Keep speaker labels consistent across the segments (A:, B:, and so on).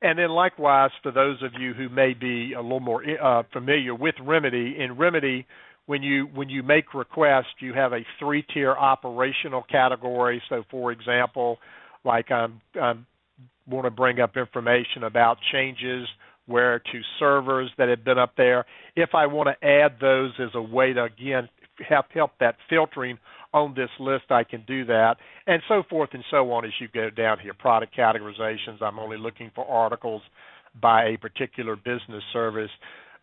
A: And then likewise, for those of you who may be a little more familiar with Remedy, in Remedy, when you make requests, you have a three-tier operational category. So, for example, like I want to bring up information about changes where to servers that have been up there. If I want to add those as a way to, again, help that filtering on this list, I can do that, and so forth and so on as you go down here. Product categorizations, I'm only looking for articles by a particular business service.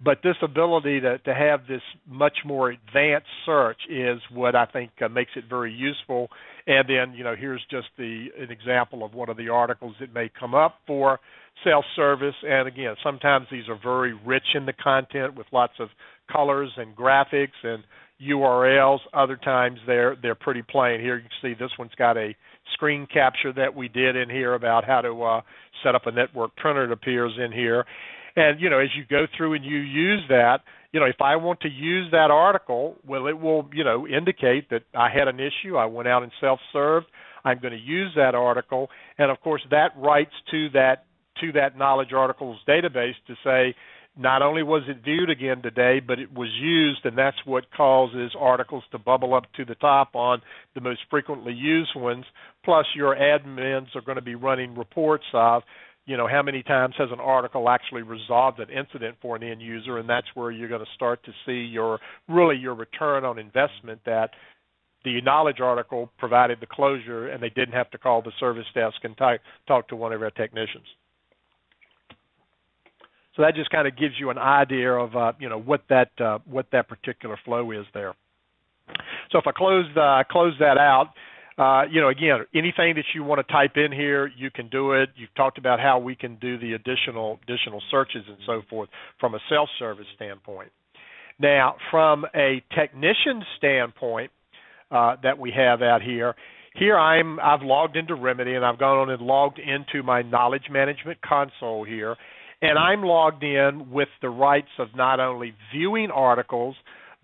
A: But this ability to have this much more advanced search is what I think makes it very useful. And then, here's just an example of one of the articles that may come up for self-service. And again, sometimes these are very rich in the content with lots of colors and graphics and URLs. Other times they're pretty plain. Here you can see this one's got a screen capture that we did in here about how to set up a network printer. It appears in here. And, as you go through and you use that, if I want to use that article, well, it will, indicate that I had an issue. I went out and self-served. I'm going to use that article. And, of course, that writes to that knowledge articles database to say, not only was it viewed again today, but it was used, and that's what causes articles to bubble up to the top on the most frequently used ones. Plus, your admins are going to be running reports of, how many times has an article actually resolved an incident for an end user, and that's where you're going to start to see your return on investment, that the knowledge article provided the closure and they didn't have to call the service desk and talk to one of our technicians. So that just kind of gives you an idea of what that particular flow is there. So if I close that out, again, anything that you want to type in here, you can do it. You've talked about how we can do the additional searches and so forth from a self-service standpoint. Now, from a technician standpoint that we have out here, I've logged into Remedy and I've gone on and logged into my knowledge management console here, and I'm logged in with the rights of not only viewing articles,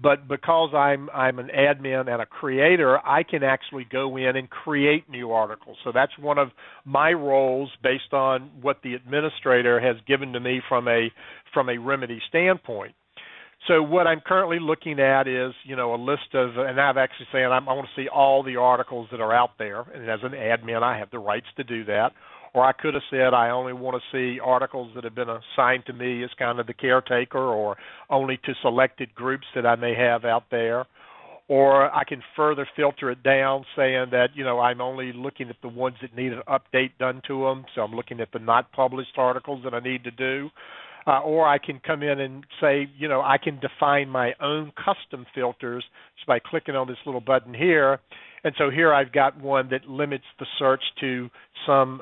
A: but because I'm an admin and a creator, I can actually go in and create new articles. So that's one of my roles based on what the administrator has given to me from a Remedy standpoint. So what I'm currently looking at is, a list of, and I've actually said I want to see all the articles that are out there, and as an admin, I have the rights to do that. Or I could have said I only want to see articles that have been assigned to me as kind of the caretaker, or only to selected groups that I may have out there. Or I can further filter it down saying that, I'm only looking at the ones that need an update done to them, so I'm looking at the not published articles that I need to do. Or I can come in and say, I can define my own custom filters just by clicking on this little button here. And so here I've got one that limits the search to some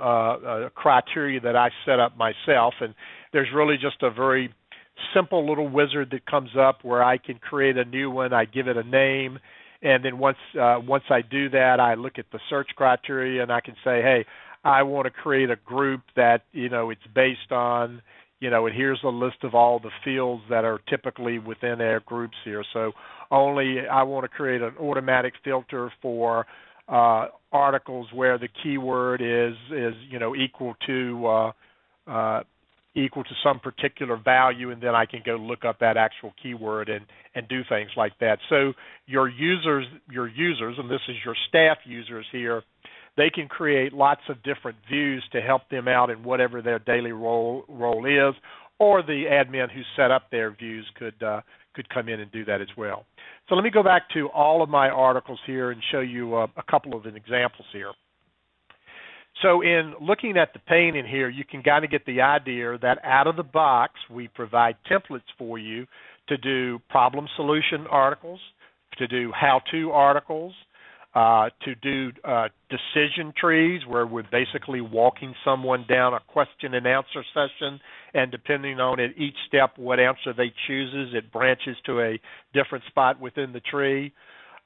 A: criteria that I set up myself. And there's really just a very simple little wizard that comes up where I can create a new one. I give it a name. And then once I do that, I look at the search criteria and I can say, hey, I want to create a group that, it's based on, and here's a list of all the fields that are typically within our groups here. So I want to create an automatic filter for articles where the keyword is equal to some particular value, and then I can go look up that actual keyword and do things like that. So your users, and this is your staff users here, they can create lots of different views to help them out in whatever their daily role is, or the admin who set up their views could come in and do that as well. So let me go back to all of my articles here and show you a couple of examples here. So in looking at the pane in here, you can kind of get the idea that out of the box, we provide templates for you to do problem solution articles, to do how-to articles, to do decision trees where we're basically walking someone down a question and answer session, and depending on at each step what answer they chooses, it branches to a different spot within the tree.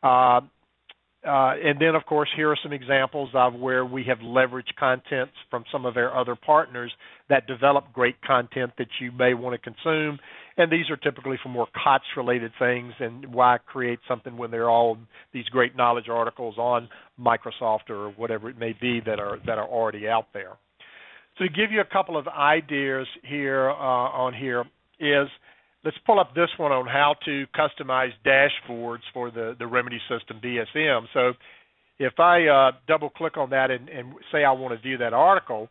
A: And then, of course, here are some examples of where we have leveraged content from some of our other partners that develop great content that you may want to consume. And these are typically for more COTS-related things, and why create something when they're all these great knowledge articles on Microsoft or whatever it may be that are already out there. So to give you a couple of ideas here on here is, let's pull up this one on how to customize dashboards for the Remedy System DSM. So if I double click on that and say I want to view that article,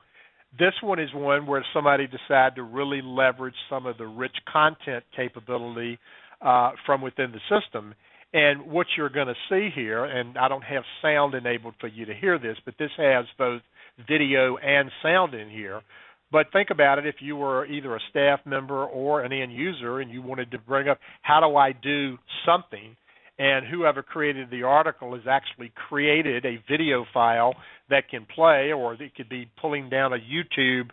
A: this one is one where somebody decided to really leverage some of the rich content capability from within the system. And what you're going to see here, and I don't have sound enabled for you to hear this, but this has both video and sound in here. But think about it, if you were either a staff member or an end user and you wanted to bring up, how do I do something? And whoever created the article has actually created a video file that can play, or it could be pulling down a YouTube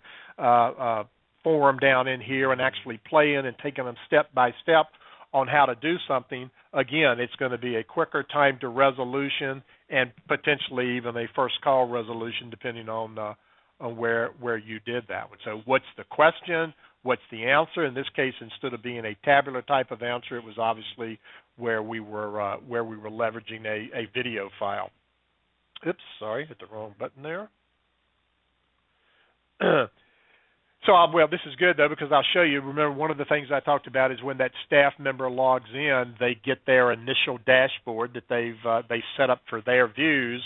A: forum down in here and actually playing and taking them step by step on how to do something. Again, it's going to be a quicker time to resolution and potentially even a first call resolution depending on where you did that one. So what's the question? What's the answer? In this case, instead of being a tabular type of answer, it was obviously where we were leveraging a video file. Oops, sorry, hit the wrong button there. So, well, this is good, though, because I'll show you. Remember, one of the things I talked about is when that staff member logs in, they get their initial dashboard that they set up for their views.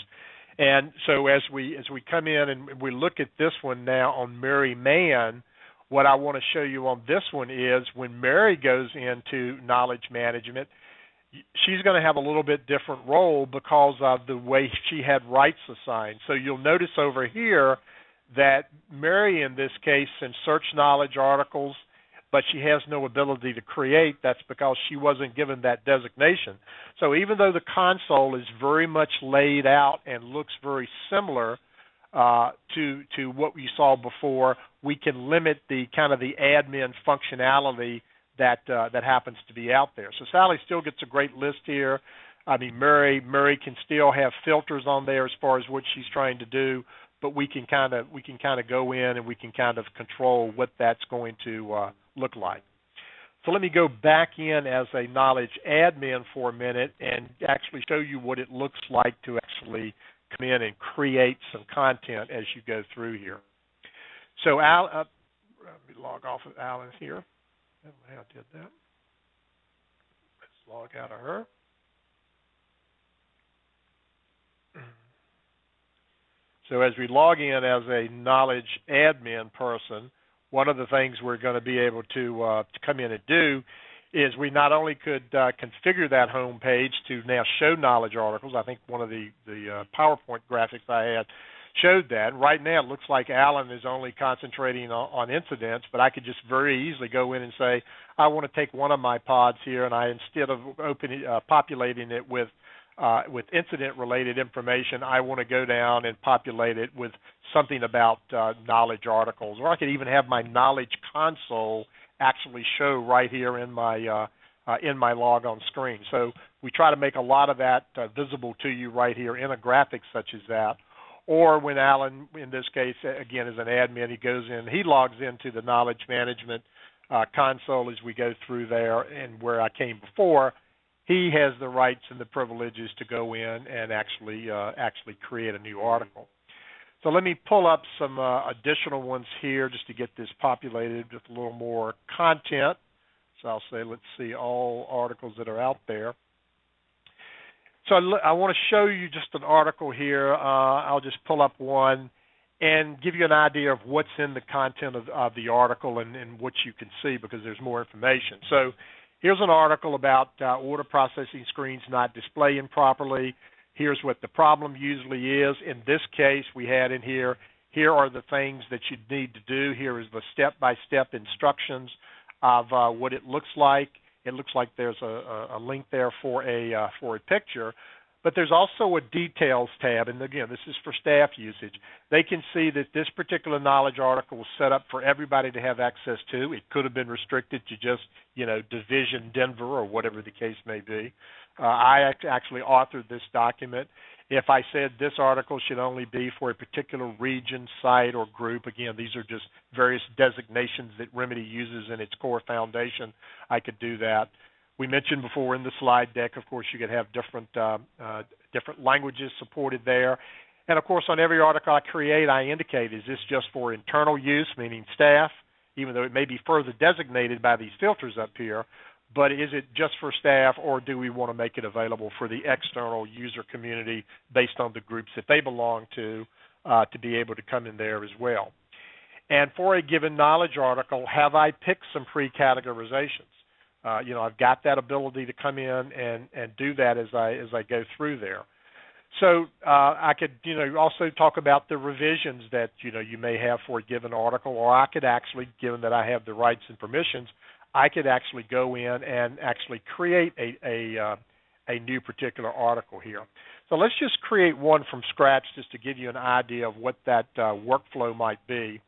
A: And so as we come in and we look at this one now on Mary Mann, what I want to show you on this one is when Mary goes into knowledge management, she's going to have a little bit different role because of the way she had rights assigned. So you'll notice over here that Mary, in this case, can search knowledge articles, but she has no ability to create. That's because she wasn't given that designation. So even though the console is very much laid out and looks very similar to what we saw before, we can limit the kind of the admin functionality that happens to be out there. So Sally still gets a great list here. I mean, Mary can still have filters on there as far as what she's trying to do, but we can kind of go in and we can kind of control what that's going to look like. So let me go back in as a knowledge admin for a minute and actually show you what it looks like to actually come in and create some content as you go through here. So let me log off of Alan here. I did that. Let's log out of her. So as we log in as a knowledge admin person, one of the things we're going to be able to come in and do is we not only could configure that home page to now show knowledge articles. I think one of the PowerPoint graphics I had showed that. Right now it looks like Alan is only concentrating on incidents, but I could just very easily go in and say, I want to take one of my pods here, and instead of populating it with incident-related information, I want to go down and populate it with something about knowledge articles. Or I could even have my knowledge console actually show right here in my log-on screen. So we try to make a lot of that visible to you right here in a graphic such as that. Or when Alan, in this case, again, is an admin, he goes in, he logs into the knowledge management console as we go through there, and where I came before, he has the rights and the privileges to go in and actually create a new article. So let me pull up some additional ones here just to get this populated with a little more content. So I'll say, let's see all articles that are out there. So I want to show you just an article here. I'll just pull up one and give you an idea of what's in the content of the article and what you can see, because there's more information. So here's an article about order processing screens not displaying properly. Here's what the problem usually is. In this case, we had in here are the things that you need to do. Here is the step-by-step instructions of what it looks like. It looks like there's a link there for a picture. But there's also a details tab, and again, this is for staff usage. They can see that this particular knowledge article was set up for everybody to have access to. It could have been restricted to just, Division Denver or whatever the case may be. I actually authored this document. If I said this article should only be for a particular region, site, or group, again, these are just various designations that Remedy uses in its core foundation, I could do that. We mentioned before in the slide deck, of course, you could have different languages supported there. And of course, on every article I create, I indicate, is this just for internal use, meaning staff, even though it may be further designated by these filters up here, but is it just for staff, or do we want to make it available for the external user community based on the groups that they belong to be able to come in there as well? And for a given knowledge article, have I picked some pre-categorizations? I've got that ability to come in and do that as I go through there. So I could, also talk about the revisions that, you may have for a given article, or I could actually, given that I have the rights and permissions, I could actually go in and actually create a new particular article here. So let's just create one from scratch just to give you an idea of what that workflow might be.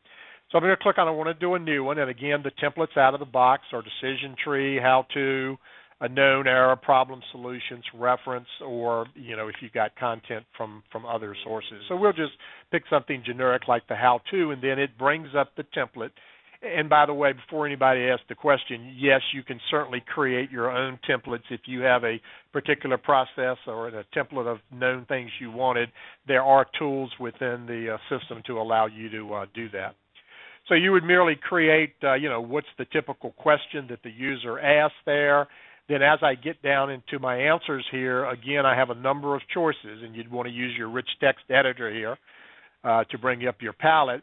A: So I'm going to click on I want to do a new one, and again, the templates out of the box are decision tree, how to, a known error, problem solutions, reference, or if you've got content from other sources. So we'll just pick something generic like the how to, and then it brings up the template. And by the way, before anybody asks the question, yes, you can certainly create your own templates if you have a particular process or a template of known things you wanted. There are tools within the system to allow you to do that. So you would merely create, what's the typical question that the user asks there. Then as I get down into my answers here, again, I have a number of choices, and you'd want to use your rich text editor here to bring up your palette.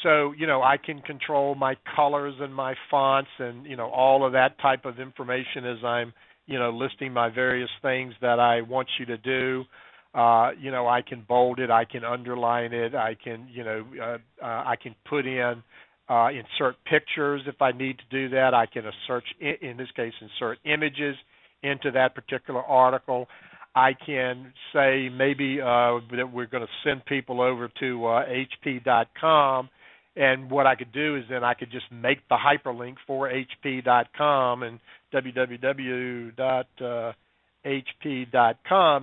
A: So, I can control my colors and my fonts and, all of that type of information as I'm, listing my various things that I want you to do. I can bold it, I can underline it, I can put in, insert pictures if I need to do that. I can in this case, insert images into that particular article. I can say maybe that we're going to send people over to hp.com, and what I could do is then I could just make the hyperlink for hp.com and www.hp.com.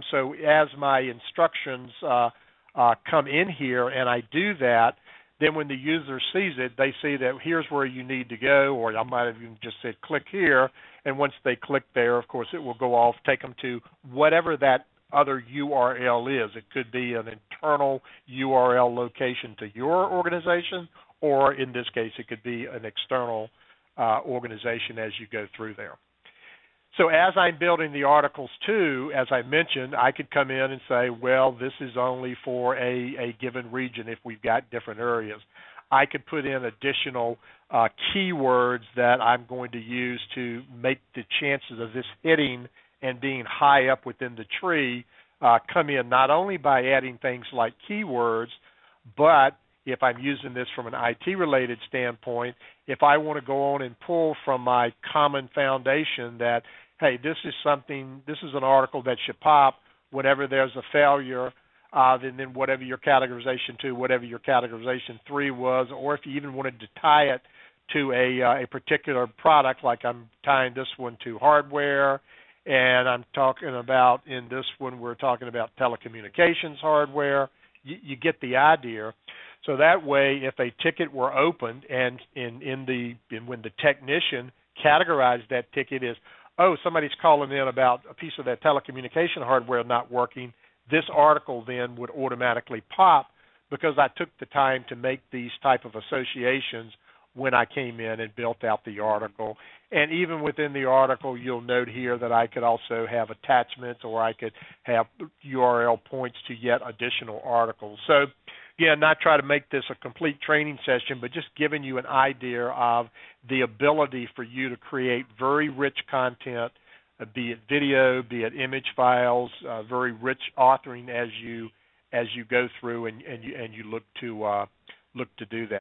A: So as my instructions come in here and I do that, then when the user sees it, they see that here's where you need to go, or I might have even just said click here, and once they click there, of course, it will go off, take them to whatever that other URL is. It could be an internal URL location to your organization, or in this case, it could be an external organization as you go through there. So as I'm building the articles too, as I mentioned, I could come in and say, well, this is only for a given region if we've got different areas. I could put in additional keywords that I'm going to use to make the chances of this hitting and being high up within the tree come in, not only by adding things like keywords, but if I'm using this from an IT-related standpoint, if I want to go on and pull from my common foundation that, hey, this is an article that should pop whenever there's a failure, then whatever your categorization 2, whatever your categorization 3 was, or if you even wanted to tie it to a particular product, like I'm tying this one to hardware, and I'm talking about, in this one, we're talking about telecommunications hardware. You get the idea. So that way, if a ticket were opened and when the technician categorized that ticket as, oh, somebody's calling in about a piece of that telecommunication hardware not working, this article then would automatically pop because I took the time to make these type of associations when I came in and built out the article. And even within the article, you'll note here that I could also have attachments, or I could have URL points to yet additional articles. So again, not try to make this a complete training session, but just giving you an idea of the ability for you to create very rich content, be it video, be it image files, very rich authoring as you go through and you look to do that.